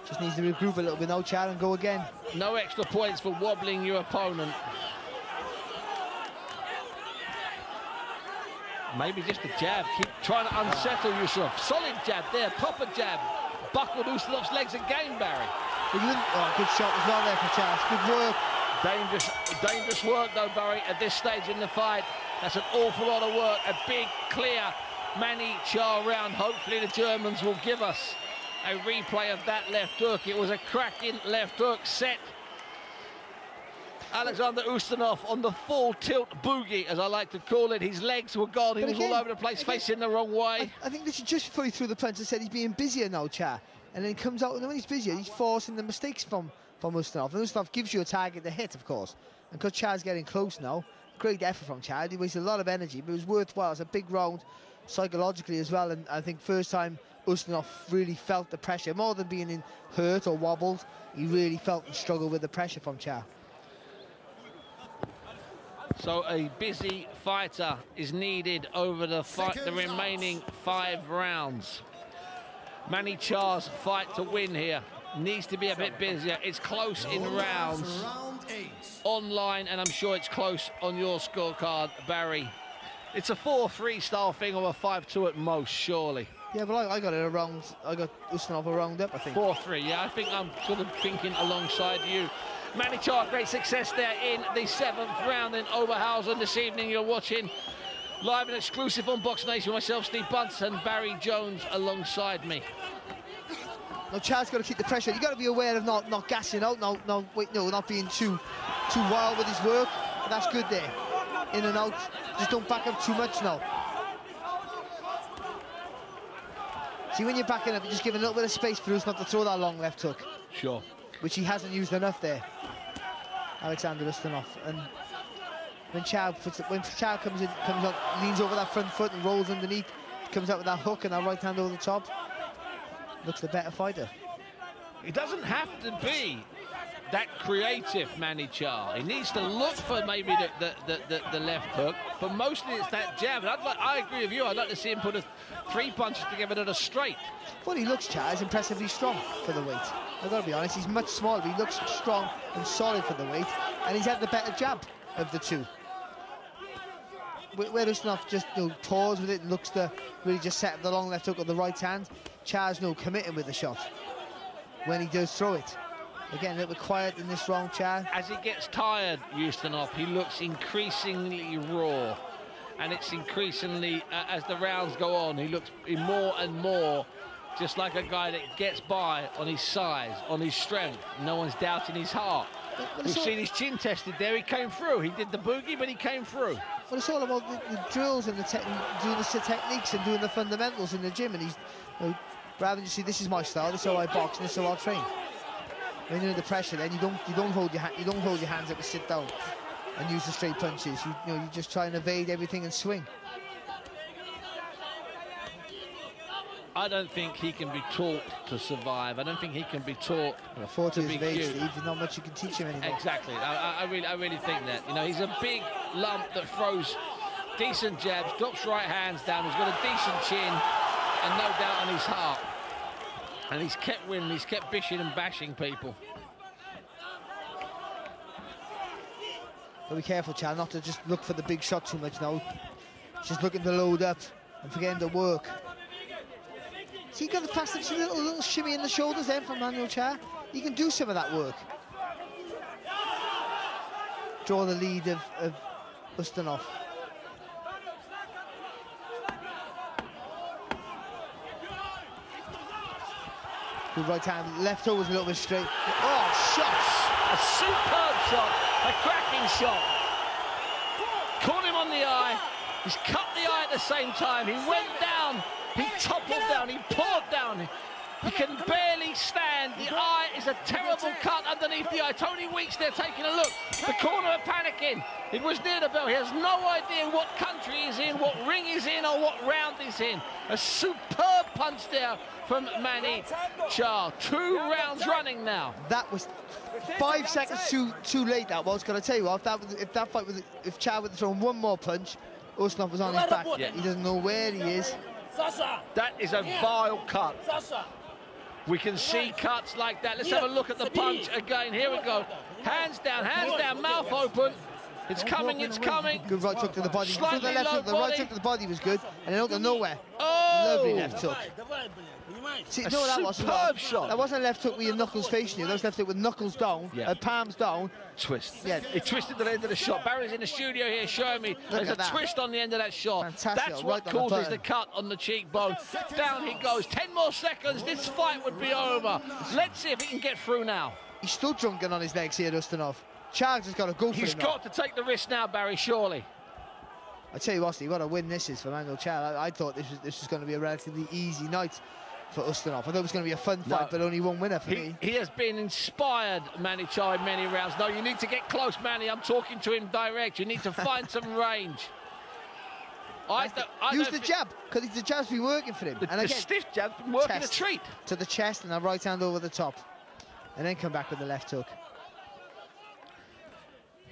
Just needs to regroup a little bit now, Charr, and go again. No extra points for wobbling your opponent. Maybe just a jab. Keep trying to unsettle yourself. Solid jab there, proper jab. Buckled Ustinov's legs again, Barry. Oh, good shot as well there for Charr. Good work. Dangerous work though, Barry, at this stage in the fight. That's an awful lot of work. A big, clear Manny Charr round. Hopefully the Germans will give us a replay of that left hook. It was a cracking left hook set Alexander Ustinov on the full tilt boogie, as I like to call it. His legs were gone. He was all over the place, facing the wrong way. I think this is just before he threw the punch and said he's being busier now, Charr. And then he comes out, and when he's busier, he's forcing the mistakes from Ustinov. And Ustinov gives you a target to hit, of course. And because Charr's getting close now, great effort from Charr. He wasted a lot of energy, but it was worthwhile. It's a big round psychologically as well. And I think first time Ustinov really felt the pressure. More than being hurt or wobbled, he really felt and struggled with the pressure from Charr. So a busy fighter is needed over the remaining 5 rounds. Manny Charr's fight to win here needs to be a bit busier. It's close in rounds online, and I'm sure it's close on your scorecard, Barry. It's a 4-3 style thing or a 5-2 at most, surely. Yeah, but I got it around. I got Ustinov a round up, I think. 4-3, yeah, I think I'm sort of thinking alongside you. Manny Charr, great success there in the 7th round in Oberhausen this evening. You're watching live and exclusive on Box Nation. Myself, Steve Bunce, and Barry Jones alongside me. No, Charr's got to keep the pressure. You've got to be aware of not gassing out, not being too wild with his work. That's good there. In and out. Just don't back up too much now. See, when you're backing up, you're just giving a little bit of space for us not to throw that long left hook. Sure. Which he hasn't used enough there, Alexander Ustinov. And when Charr comes up, leans over that front foot and rolls underneath, comes out with that hook and that right hand over the top, looks the better fighter. He doesn't have to be that creative, Manny Charr. He needs to look for maybe the left hook, but mostly it's that jab. And I agree with you. I'd like to see him put 3 punches together that are straight. Well, he looks, Charr, is impressively strong for the weight. I've got to be honest, he's much smaller, but he looks strong and solid for the weight, and he's had the better jab of the two. Where Ustinov just pause with it and looks to really just set up the long left hook on the right hand, Charr's committing with the shot when he does throw it. Again, a little bit quiet in this round, Charr. As he gets tired, Ustinov, he looks increasingly raw. And it's increasingly, as the rounds go on, he looks more and more just like a guy that gets by on his size, on his strength. No one's doubting his heart. We've seen his chin tested there. He came through. He did the boogie, but he came through. Well, it's all about the drills and doing the techniques and doing the fundamentals in the gym. And he's, rather than just say, this is my style, this is how I box, and this is how I'll train. When you're under pressure, then you don't hold your hands up and sit down and use the straight punches. You just try and evade everything and swing. I don't think he can be taught to survive. I don't think he can be taught 40 to be years of age, cute. Steve, there's not much you can teach him anymore. Exactly. I really think that. He's a big lump that throws decent jabs, drops right hands down. He's got a decent chin and no doubt on his heart. And he's kept winning. He's kept bishing and bashing people. But be careful, Charr, not to just look for the big shot too much now. Just looking to load up and forgetting to work. See, you got the fast little shimmy in the shoulders then from Manuel Charr. You can do some of that work. Draw the lead of Ustinov. Good right hand, left toe was a little bit straight. Oh, shots! A superb shot, a cracking shot. Caught him on the eye. He's cut the eye at the same time. He went down, he toppled down, he poured down. He can barely stand. The eye is a terrible cut underneath the eye. Tony Weeks there taking a look. The corner are panicking. It was near the bell. He has no idea what country he's in, what ring he's in, or what round he's in. A superb punch there from Manny Charr. 2 rounds running now. That was 5 seconds too late. That was. Can I tell you what? If Charr would have thrown one more punch, Ustinov was on his back. Yeah. He doesn't know where he is. That is a vile cut. We can see cuts like that. Let's have a look at the punch again. Here we go. Hands down, mouth open. It's coming, it's coming. Good right hook to the body. Slightly the left hook, the right hook to the body was good, and then out of nowhere. Oh! Lovely left hook. See, no, that wasn't superb shot. That wasn't a left hook with your knuckles facing you. That was left hook with knuckles down, palms down. Twist. Yeah. It twisted the end of the shot. Barry's in the studio here showing me there's a twist on the end of that shot. Fantastic. That's what causes the cut on the cheekbone. Down he goes. 10 more seconds. This fight would be over. Let's see if he can get through now. He's still drunken on his legs here, Ustinov. Charr's has got to go for him. He's got to take the risk now, Barry, surely. I tell you what, Steve, what a win this is for Manuel Charr. I thought this was going to be a relatively easy night for Ustinov. I thought it was going to be a fun fight, but only one winner for me. He has been inspired, Manny Charr, in many rounds. No, you need to get close, Manny. I'm talking to him direct. You need to find some range. Use the jab, because the jab's been working for him. And again, the stiff jab's been working a treat. To the chest and a right hand over the top. And then come back with the left hook.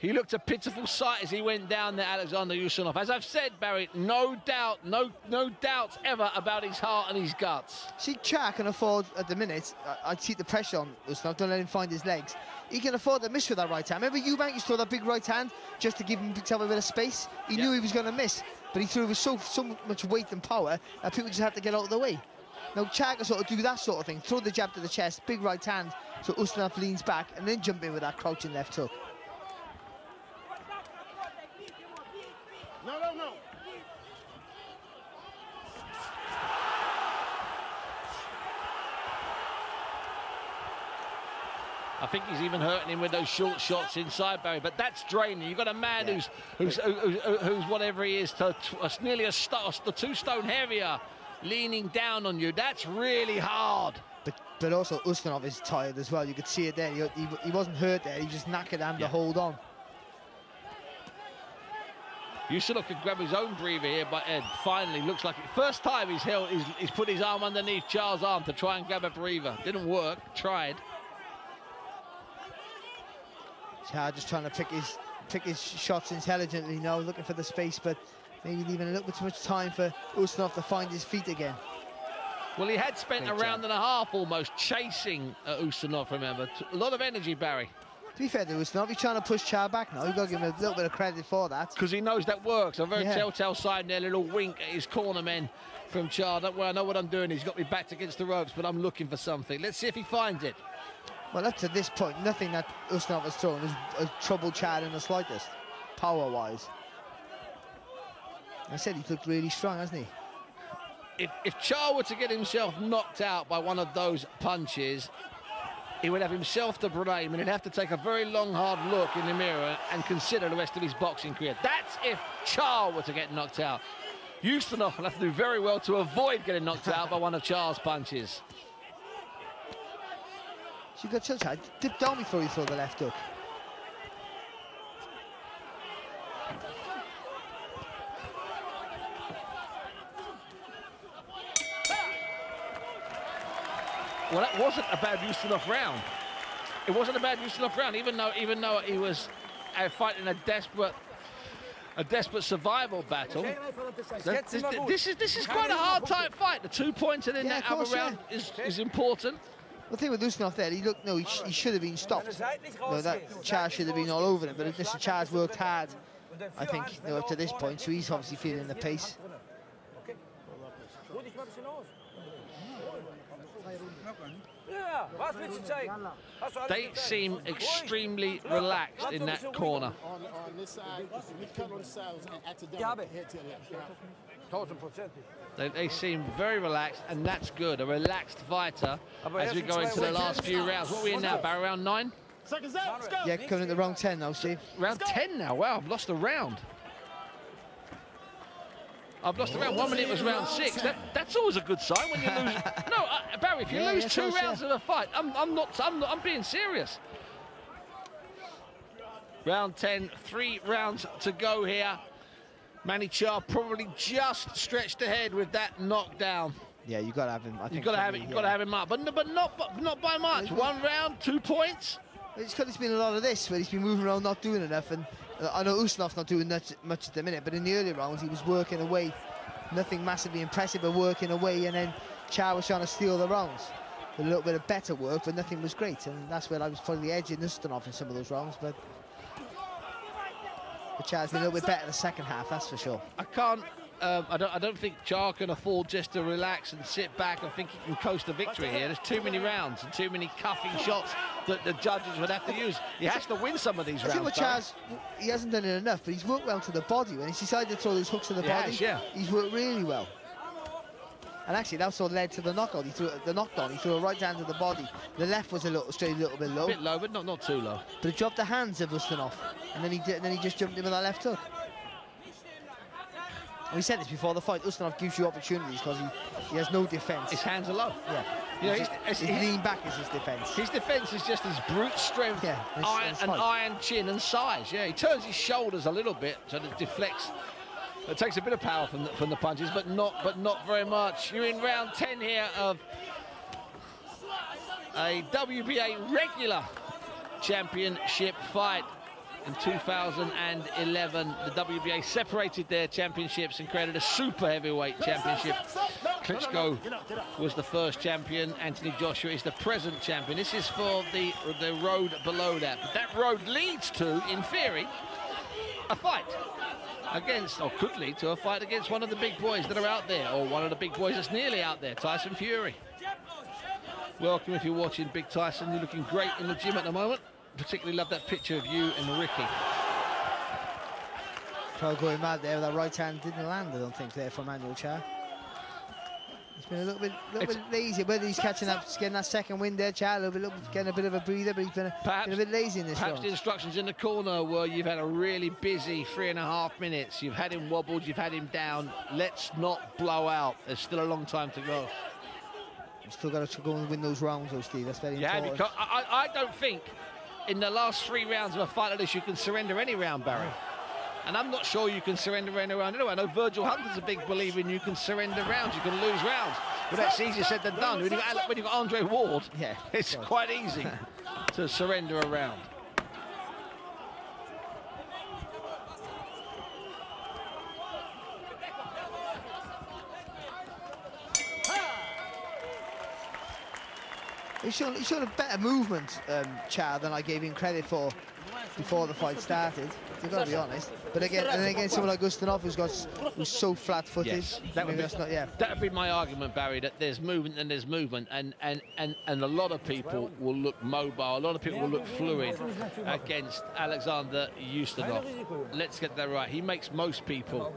He looked a pitiful sight as he went down there, Alexander Ustinov. As I've said, Barry, no doubts ever about his heart and his guts. See, Charr can afford, at the minute, I keep the pressure on Ustinov, don't let him find his legs. He can afford to miss with that right hand. Remember Eubank used to throw that big right hand just to give himself a bit of space? He knew he was going to miss, but he threw with so much weight and power that people just had to get out of the way. Now, Charr can sort of do that sort of thing, throw the jab to the chest, big right hand, so Ustinov leans back, and then jump in with that crouching left hook. No. I think he's even hurting him with those short shots inside, Barry. But that's draining. You've got a man who's whatever he is, nearly a 2 stone heavier, leaning down on you. That's really hard. But also Ustinov is tired as well. You could see it there. He wasn't hurt there. He just knackered him to hold on. Ustinov could grab his own breather here, but Ed finally looks like it. First time he's put his arm underneath Charr's arm to try and grab a breather. Didn't work. Tried. Charr just trying to pick his shots intelligently now, looking for the space, but maybe leaving a little bit too much time for Ustinov to find his feet again. Well, he had spent a round and a half almost chasing Ustinov, remember. A lot of energy, Barry. To be fair to Ustinov, he's trying to push Charr back now. You've got to give him a little bit of credit for that. Because he knows that works. A very telltale sign there, a little wink at his corner men from Charr. Don't worry, I know what I'm doing. He's got me backed against the ropes, but I'm looking for something. Let's see if he finds it. Well, up to this point, nothing that Ustinov has thrown has troubled Charr in the slightest, power-wise. I said he's looked really strong, hasn't he? If Charr were to get himself knocked out by one of those punches, he would have himself to blame, and he'd have to take a very long, hard look in the mirror and consider the rest of his boxing career. That's if Charr were to get knocked out. Ustinov will have to do very well to avoid getting knocked out by one of Charr's punches. So you got Charr dip down before you throw the left hook. Well, that wasn't a bad Ustinov round. It wasn't a bad Ustinov round, even though he was fighting a desperate survival battle. This is quite a hard type fight. The 2 points in that other round is important. The thing with Ustinov there, he should have been stopped. That Charr should have been all over him, but Mr. Charr's worked hard, I think, up to this point, so he's obviously feeling the pace. They seem extremely relaxed in that corner. On this side, we cut on the side, accidental. They seem very relaxed, and that's good. A relaxed fighter as we go into the last few rounds. What are we in now, Barry? Round 9? Seconds out, let's go. Yeah, coming into round 10 now, Steve. Round 10 now. Wow, I've lost a round. I've lost a round. 1 minute was round 6. That's always a good sign when you lose. No, Barry, if you lose 2 rounds of a fight, I'm being serious. Round 10, 3 rounds to go here. Manny Charr probably just stretched ahead with that knockdown. Yeah, you got to have him. You've got to have it. You've got to have him up, but not by much. 1 round, 2 points. It's because it's been a lot of this, where he's been moving around, not doing enough. And I know Ustinov's not doing much at the minute, but in the early rounds he was working away. Nothing massively impressive, but working away, and then Charr was trying to steal the rounds. A little bit of better work, but nothing was great, and that's where I was probably edging Ustinov in some of those rounds. But Charr's been a little bit better in the second half, that's for sure. I don't think Charr can afford just to relax and sit back and think he can coast to victory here. There's too many rounds and too many cuffing shots that the judges would have to use. He has to win some of these rounds. I think with Charr's, he hasn't done it enough, but he's worked well to the body. When he's decided to throw those hooks to the body, he's worked really well. And actually, that's what led to the knockout. He threw the knockdown. He threw a right hand to the body. The left was a little bit low. A bit low, but not too low. But it dropped the hands of Ustinov, and then he just jumped in with that left hook. We said this before the fight. Ustinov gives you opportunities because he has no defence. His hands are low. Yeah. You know, his lean back is his defence. His defence is just his brute strength, iron chin and size. Yeah, he turns his shoulders a little bit so that it deflects. It takes a bit of power from the punches, but not very much. You're in round 10 here of a WBA regular championship fight. In 2011, the WBA separated their championships and created a super heavyweight championship. Klitschko was the first champion. Anthony Joshua is the present champion. This is for the road below that. But that road leads to, in theory, a fight against, or could lead to a fight against one of the big boys that are out there, or one of the big boys that's nearly out there, Tyson Fury. Welcome if you're watching Big Tyson. You're looking great in the gym at the moment. Particularly love that picture of you and Ricky. Crowd going mad there. That right hand didn't land, I don't think, there for Manuel Charr. He's been a little bit lazy. Whether he's catching up, getting that second win there, Charr, getting a bit of a breather, but he's been a bit lazy in this round. Perhaps the instructions in the corner were you've had a really busy 3.5 minutes. You've had him wobbled, you've had him down. Let's not blow out. There's still a long time to go. You've still got to go and win those rounds, though, Steve. That's very important. Yeah, because I don't think in the last 3 rounds of a fight like this you can surrender any round, Barry. And I'm not sure you can surrender any round anyway. I know Virgil Hunter's a big believer in you can surrender rounds, you can lose rounds. But that's easier said than done. When you've got Andre Ward, it's quite easy to surrender a round. He showed a better movement, Charr, than I gave him credit for before the fight started. You've got to be honest. But again, someone like Ustinov who's so flat-footed. Yes, that would be my argument, Barry. That there's movement and there's movement, and a lot of people will look mobile. A lot of people will look fluid against Alexander Ustinov. Let's get that right. He makes most people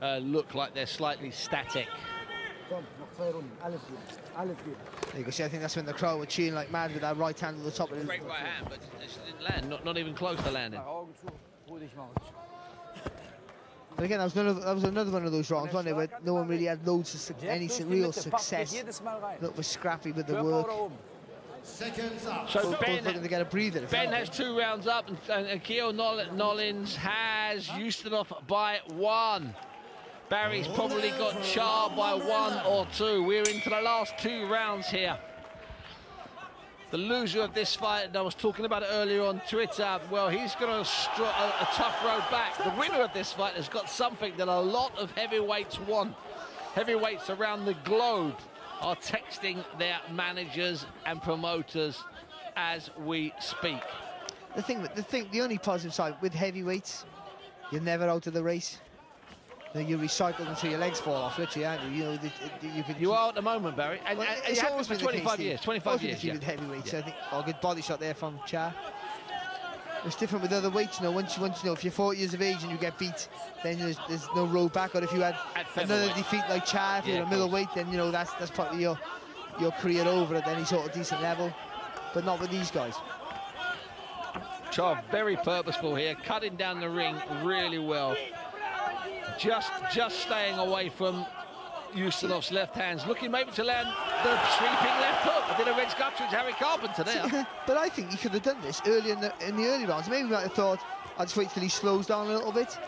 look like they're slightly static. You can see, I think that's when the crowd were cheering like mad with that right hand at the top of the... Great right hand, but it didn't land, not even close to landing. But again, that was another one of those rounds, wasn't it, where no one really had loads of any real success. Look, was scrappy with the work. Seconds up. So Ben, looking to get a breather. Ben has 2 rounds up, and Keogh Nollins has Ustinov by 1. Barry's probably got Charr by 1 or 2. We're into the last 2 rounds here. The loser of this fight, and I was talking about it earlier on Twitter, well, he's got a tough road back. The winner of this fight has got something that a lot of heavyweights want. Heavyweights around the globe are texting their managers and promoters as we speak. The only positive side with heavyweights, you're never out of the race. You recycle until your legs fall off, literally, aren't you? You are at the moment, Barry, and it's always been 25 years. 25 years, with heavyweights, I think. Oh, good body shot there from Charr. It's different with other weights, you know. Once if you're 40 years of age and you get beat, then there's no road back. Or if you had another defeat like Charr, if you're a middleweight, then that's probably your career over at any sort of decent level. But not with these guys. Charr very purposeful here, cutting down the ring really well. just staying away from Ustinov's left hands, looking maybe to land the sweeping left hook. I did a red sculpture, it's Harry Carpenter there. But I think he could have done this early in the early rounds. Maybe he might have thought, I'll just wait till he slows down a little bit.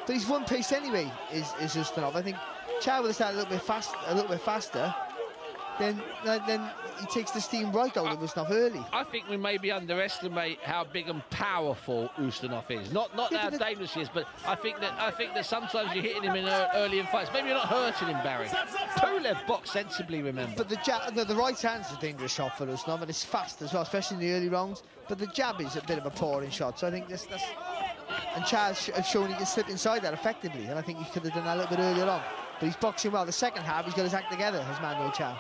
But he's one pace anyway, is Ustinov. I think Charr would have started a little bit faster. Then he takes the steam right out of Ustinov early. I think we maybe underestimate how big and powerful Ustinov is. Not how dangerous he is, but I think that sometimes you're hitting him in early in fights. Maybe you're not hurting him, Barry. Pulev boxed sensibly, remember. But the right hand's a dangerous shot for Ustinov, and it's fast as well, especially in the early rounds. But the jab is a bit of a pouring shot, so I think that's and Charr's shown he can slip inside that effectively, and I think he could have done that a little bit earlier on. But he's boxing well. The second half, he's got his act together, as Manuel Charr.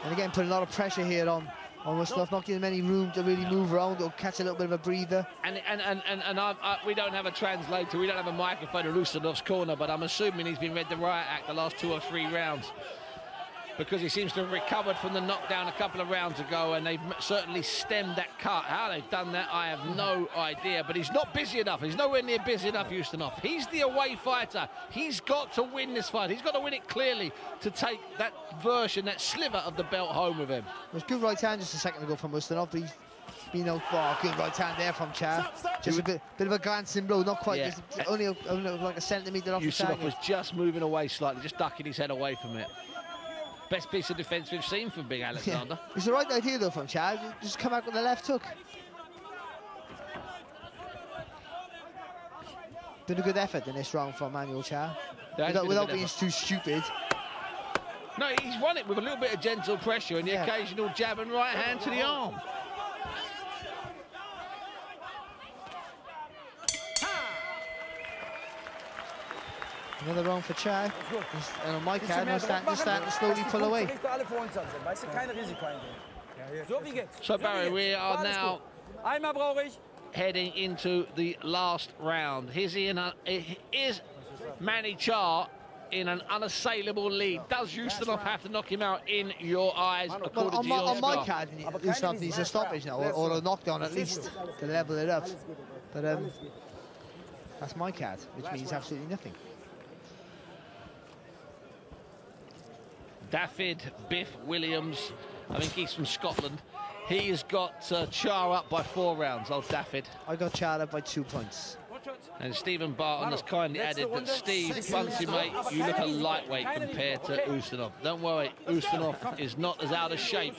And again, putting a lot of pressure here on Ustinov, not giving him any room to really move around or catch a little bit of a breather. And we don't have a translator, we don't have a microphone in Ustinov's corner, but I'm assuming he's been read the riot act the last 2 or 3 rounds, because he seems to have recovered from the knockdown a couple of rounds ago, and they've certainly stemmed that cut. How they've done that, I have no idea, but he's not busy enough. He's nowhere near busy enough, Ustinov. He's the away fighter. He's got to win this fight. He's got to win it clearly to take that version, that sliver of the belt home with him. It was good right hand just a second ago from Ustinov, but he's been out far. Good right hand there from Charr. Just a bit of a glancing blow, not quite, yeah. just only like a centimetre off the target. Ustinov was just moving away slightly, just ducking his head away from it. Best piece of defence we've seen from Big Alexander. Yeah. It's the right idea though from Charr. Just come out with the left hook. Been a good effort in this round from Manuel Charr. Without being too stupid. No, he's won it with a little bit of gentle pressure and the occasional jab and right hand to the arm. Another round for Charr. And on my card, now starting to slowly pull away. So Barry, we are now heading into the last round. Is Manny Charr in an unassailable lead? Does Ustinov have to knock him out in your eyes, according to your on my card, Ustinov needs a stoppage now, or a knockdown at least, to level it up. But that's my card, which means absolutely nothing. David Biff Williams, I think he's from Scotland. He has got Charr up by 4 rounds, old David. I got Charr up by 2 points. And Stephen Barton has kindly added that Steve, Bunsey mate, you look a lightweight compared to Ustinov. Don't worry, Ustinov is not as out of shape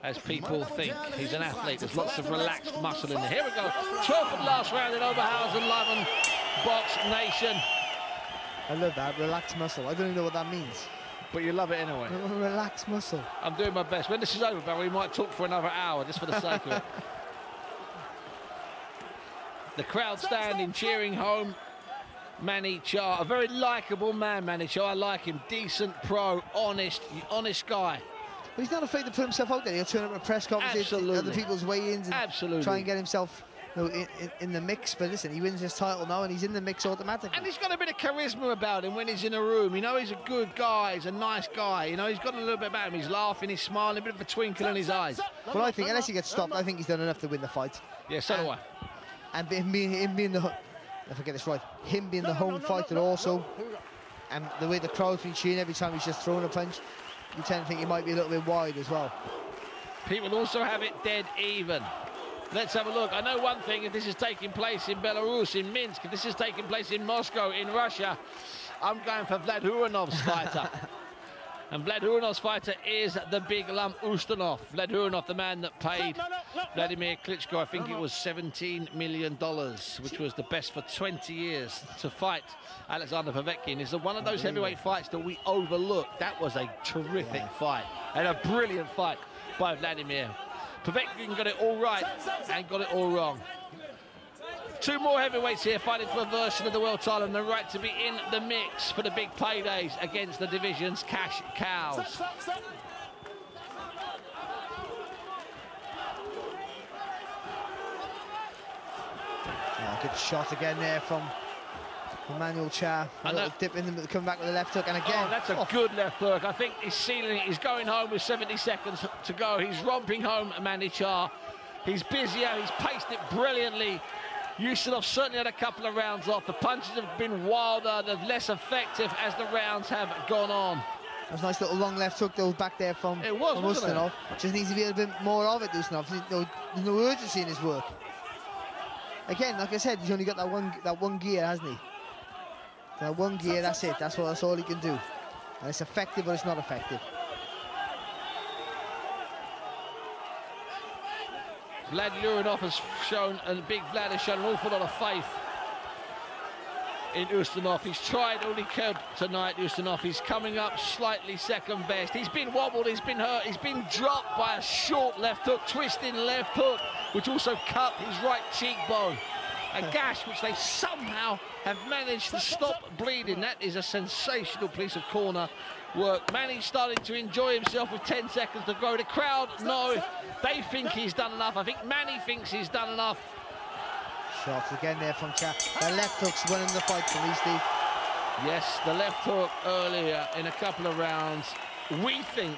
as people think. He's an athlete, there's lots of relaxed muscle in there. Here we go, 12th and last round in Oberhausen, live on Box Nation. I love that, relaxed muscle. I don't even know what that means. But you love it anyway. Relaxed muscle. I'm doing my best. When this is over, Barry, we might talk for another hour just for the sake of it. The crowd standing, cheering home Manny Charr. A very likeable man, Manny Charr. I like him. Decent, pro, honest guy. But he's not afraid to put himself out there. He'll turn up at press conferences, other people's weigh-ins, and try and get himself in the mix. But listen, he wins his title now and he's in the mix automatically. And he's got a bit of charisma about him when he's in a room. You know, he's a good guy, he's a nice guy. You know, he's got a little bit about him. He's laughing, he's smiling, a bit of a twinkle in his eyes. Well, I think, unless he gets stopped, I think he's done enough to win the fight. Yeah, so do I. And him being the, if I get this right, him being the home fighter also, and the way the crowd's been cheering every time he's just thrown a punch, you tend to think he might be a little bit wide as well. People also have it dead even. Let's have a look. I know one thing, if this is taking place in Belarus, in Minsk, if this is taking place in Moscow, in Russia, I'm going for Vlad Huranov's fighter. And Vlad Huranov's fighter is the big lump Ustinov. Vlad Huranov, the man that paid Vladimir Klitschko, I think it was $17 million, which was the best for 20 years to fight Alexander Povetkin. It's one of those heavyweight fights that we overlook. That was a terrific fight and a brilliant fight by Vladimir. Povetkin got it all right and got it all wrong. 2 more heavyweights here fighting for a version of the world title and the right to be in the mix for the big paydays against the division's cash cows. Oh, good shot again there from Manuel Charr. A little dip in the, come back with the left hook, and again. Oh, that's a good left hook. I think he's sealing it. He's going home with 70 seconds to go. He's romping home Manny Charr. He's busier, he's paced it brilliantly. Ustinov certainly had a couple of rounds off. The punches have been wilder, they're less effective as the rounds have gone on. That was a nice little long left hook though back there from Ustinov. Just needs to be a little bit more of it, Ustinov. There's no urgency in his work. Again, like I said, he's only got that one gear, hasn't he? That one gear, that's it. That's all he can do. And it's effective or it's not effective. Vlad Lurinov has shown, and Big Vlad has shown an awful lot of faith in Ustinov. He's tried all he could tonight, Ustinov. He's coming up slightly second best. He's been wobbled, he's been hurt, he's been dropped by a short left hook, twisting left hook, which also cut his right cheekbone. A gash which they somehow have managed to stop bleeding. That is a sensational piece of corner work. Manny's starting to enjoy himself with 10 seconds to go. The crowd, no, they think he's done enough. I think Manny thinks he's done enough. Shots again there from Charr. The left hook's winning the fight for me, Steve. Yes, the left hook earlier in a couple of rounds. We think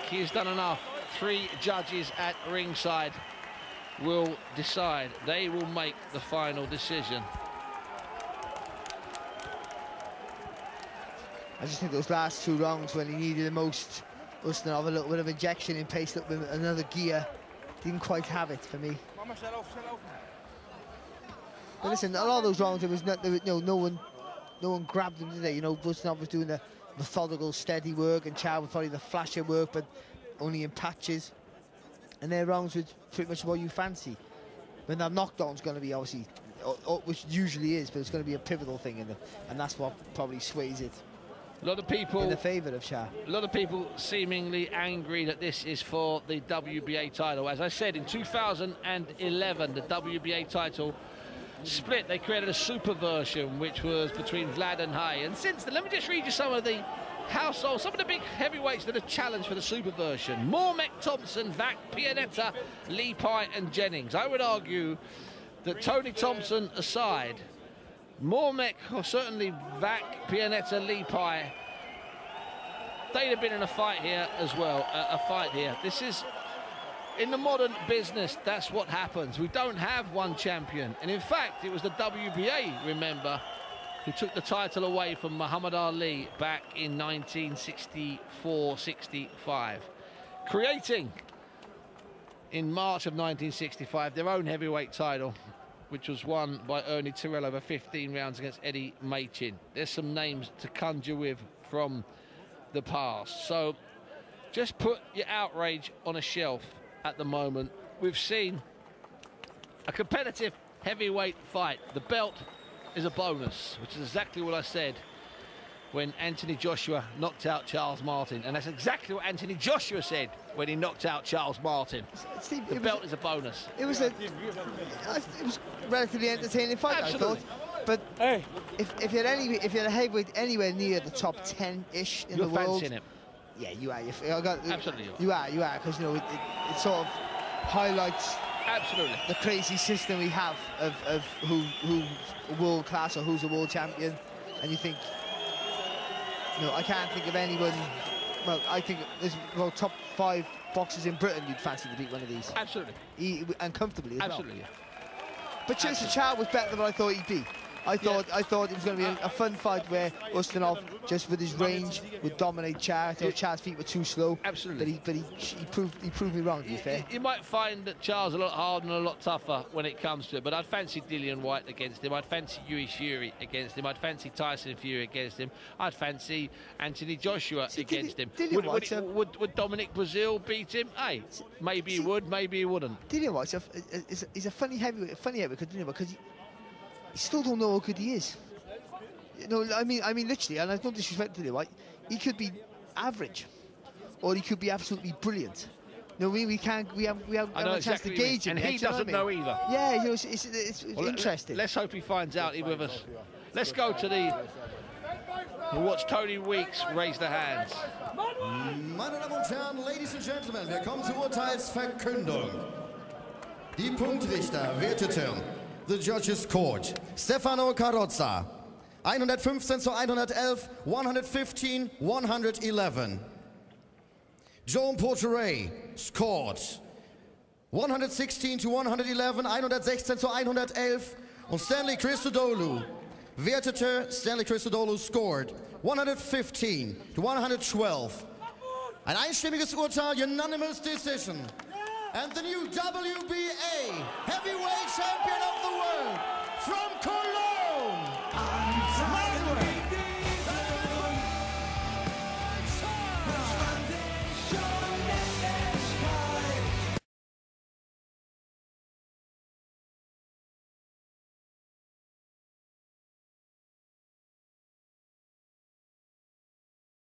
he's done enough. 3 judges at ringside will decide. They will make the final decision. I just think those last 2 rounds when he needed the most, Ustinov a little bit of injection in pace, a little bit another gear, didn't quite have it for me. But listen, a lot of those rounds, no one grabbed him, did they? You know, Ustinov was doing the methodical, steady work, and Charr was probably the flasher work, but only in patches. And their rounds was pretty much what you fancy. When that knockdown's going to be obviously, which usually is, but it's going to be a pivotal thing in it, and that's what probably sways it. A lot of people in the favour of Charr. A lot of people seemingly angry that this is for the WBA title. As I said, in 2011, the WBA title split. They created a super version, which was between Vlad and Hay. And since then, let me just read you some of the household, some of the big heavyweights that have challenged for the super version. Mormek, Thompson, Vac, Pianetta, Lepi and Jennings. I would argue that Tony Thompson aside, Mormek, or certainly Vac, Pianetta, Lepi, they'd have been in a fight here as well, This is, in the modern business, that's what happens. We don't have one champion. And in fact, it was the WBA, remember, who took the title away from Muhammad Ali back in 1964-65, creating in March of 1965 their own heavyweight title, which was won by Ernie Terrell over 15 rounds against Eddie Machin. There's some names to conjure with from the past. So just put your outrage on a shelf at the moment. We've seen a competitive heavyweight fight. The belt is a bonus, which is exactly what I said when Anthony Joshua knocked out Charles Martin, and that's exactly what Anthony Joshua said when he knocked out Charles Martin. Steve, the belt is a bonus. It was a relatively entertaining fight, absolutely. I thought. But hey, if you're a heavyweight anywhere near the top 10-ish in the world, you're fancying him. Yeah, you are. Absolutely, you are, because you know it sort of highlights the crazy system we have of who's world class or who's a world champion, and you think, you know, I can't think of anyone. Well, I think there's top 5 boxers in Britain you'd fancy to beat one of these. Absolutely, and comfortably as absolutely. well. But Chelsea Charr was better than what I thought he'd be. I thought it was going to be a fun fight where Ustinov, just with his range, would dominate Charr. I thought Charr's feet were too slow. Absolutely. But he proved me wrong, to be fair. You might find that Charr's a lot harder and a lot tougher when it comes to it, but I'd fancy Dillian White against him. I'd fancy Yuri Fury against him. I'd fancy Tyson Fury against him. I'd fancy Anthony Joshua against him. Would Dominic Brazil beat him? Hey, maybe he would, maybe he wouldn't. Dillian White's he's a funny heavyweight, because you still don't know how good he is. You know, I mean, literally, and I've no disrespect to Dillian White, he could be average, or he could be absolutely brilliant. No, we haven't a chance to gauge him, and he doesn't know either. Yeah, you know, it's interesting. Let's hope he finds out here with us. Let's go to we'll watch Tony Weeks raise the hands. Meine Damen und Herren, Ladies and Gentlemen, wir kommen zur Urteilsverkündung. Die Punktrichter werteten The Judges Court. Stefano Carrozza, 115 zu 111, 115, 111. Joan Porteray scored 116 to 111, 116 zu 111. Und Stanley Christodoulou wertete, Stanley Christodoulou scored 115 to 112. Ein einstimmiges Urteil, unanimous decision. And the new WBO